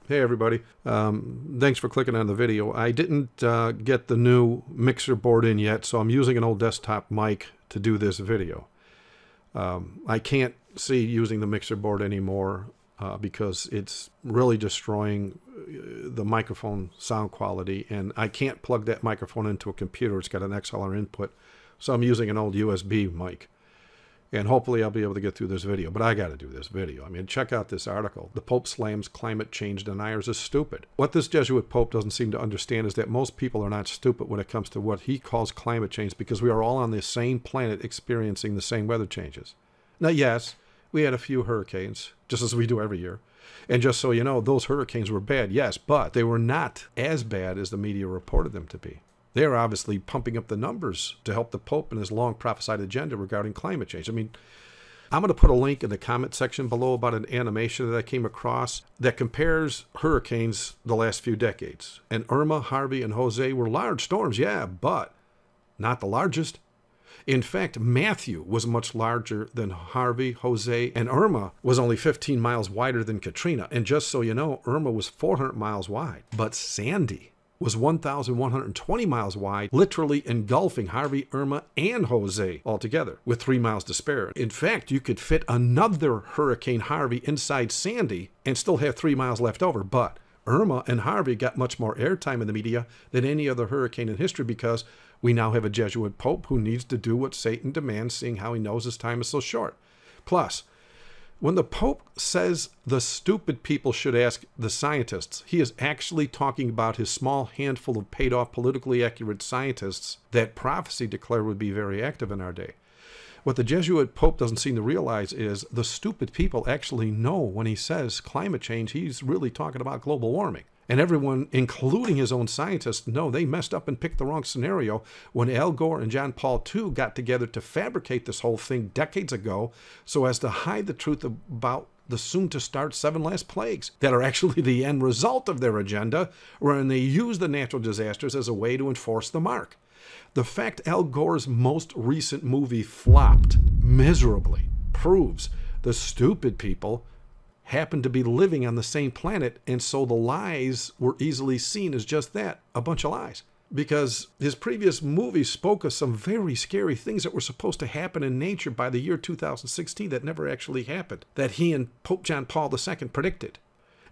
Hey everybody, thanks for clicking on the video. I didn't get the new mixer board in yet, so I'm using an old desktop mic to do this video. I can't see using the mixer board anymore because it's really destroying the microphone sound quality, and I can't plug that microphone into a computer. It's got an XLR input, so I'm using an old USB mic. And hopefully I'll be able to get through this video. But I got to do this video. I mean, check out this article. The Pope slams climate change deniers as stupid. What this Jesuit Pope doesn't seem to understand is that most people are not stupid when it comes to what he calls climate change, because we are all on the same planet experiencing the same weather changes. Now, yes, we had a few hurricanes, just as we do every year. And just so you know, those hurricanes were bad, yes, but they were not as bad as the media reported them to be. They're obviously pumping up the numbers to help the Pope in his long prophesied agenda regarding climate change. I mean, I'm going to put a link in the comment section below about an animation that I came across that compares hurricanes the last few decades. And Irma, Harvey, and Jose were large storms, yeah, but not the largest. In fact, Matthew was much larger than Harvey, Jose, and Irma was only 15 miles wider than Katrina. And just so you know, Irma was 400 miles wide. But Sandy was 1,120 miles wide, literally engulfing Harvey, Irma, and Jose altogether, with 3 miles to spare. In fact, you could fit another Hurricane Harvey inside Sandy and still have 3 miles left over. But Irma and Harvey got much more airtime in the media than any other hurricane in history, because we now have a Jesuit Pope who needs to do what Satan demands, seeing how he knows his time is so short. Plus, when the Pope says the stupid people should ask the scientists, he is actually talking about his small handful of paid-off politically accurate scientists that prophecy declared would be very active in our day. What the Jesuit Pope doesn't seem to realize is the stupid people actually know when he says climate change, he's really talking about global warming. And everyone, including his own scientists, know they messed up and picked the wrong scenario when Al Gore and John Paul II got together to fabricate this whole thing decades ago so as to hide the truth about the soon-to-start 7 last plagues that are actually the end result of their agenda, wherein they use the natural disasters as a way to enforce the mark. The fact Al Gore's most recent movie flopped miserably proves the stupid people happened to be living on the same planet, and so the lies were easily seen as just that, a bunch of lies. Because his previous movie spoke of some very scary things that were supposed to happen in nature by the year 2016 that never actually happened, that he and Pope John Paul II predicted.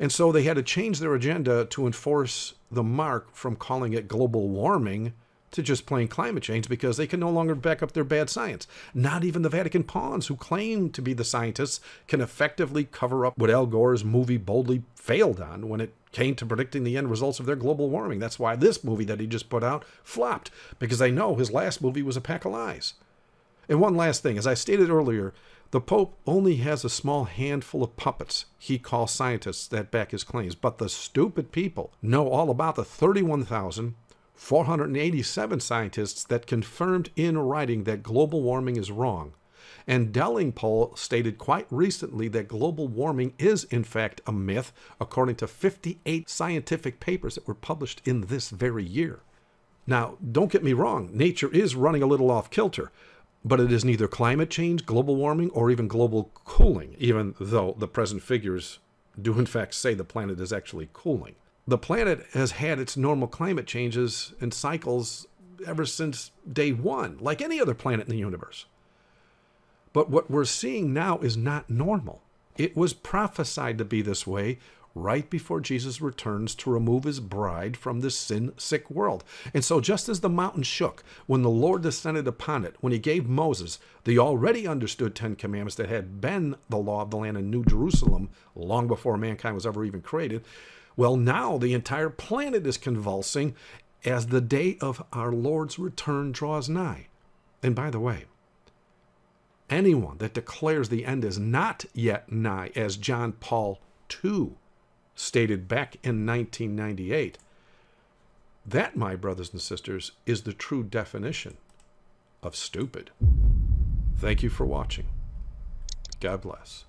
And so they had to change their agenda to enforce the mark from calling it global warming to just plain climate change, because they can no longer back up their bad science. Not even the Vatican pawns, who claim to be the scientists, can effectively cover up what Al Gore's movie boldly failed on when it came to predicting the end results of their global warming. That's why this movie that he just put out flopped, because they know his last movie was a pack of lies. And one last thing, as I stated earlier, the Pope only has a small handful of puppets he calls scientists that back his claims, but the stupid people know all about the 31,487 scientists that confirmed in writing that global warming is wrong. And Delingpole stated quite recently that global warming is in fact a myth, according to 58 scientific papers that were published in this very year. Now, don't get me wrong, nature is running a little off kilter, but it is neither climate change, global warming, or even global cooling, even though the present figures do in fact say the planet is actually cooling. The planet has had its normal climate changes and cycles ever since day one, like any other planet in the universe. But what we're seeing now is not normal. It was prophesied to be this way right before Jesus returns to remove his bride from this sin-sick world. And so just as the mountain shook when the Lord descended upon it, when he gave Moses the already understood 10 Commandments that had been the law of the land in New Jerusalem long before mankind was ever even created, well, now the entire planet is convulsing as the day of our Lord's return draws nigh. And by the way, anyone that declares the end is not yet nigh, as John Paul II stated back in 1998, that, my brothers and sisters, is the true definition of stupid. Thank you for watching. God bless.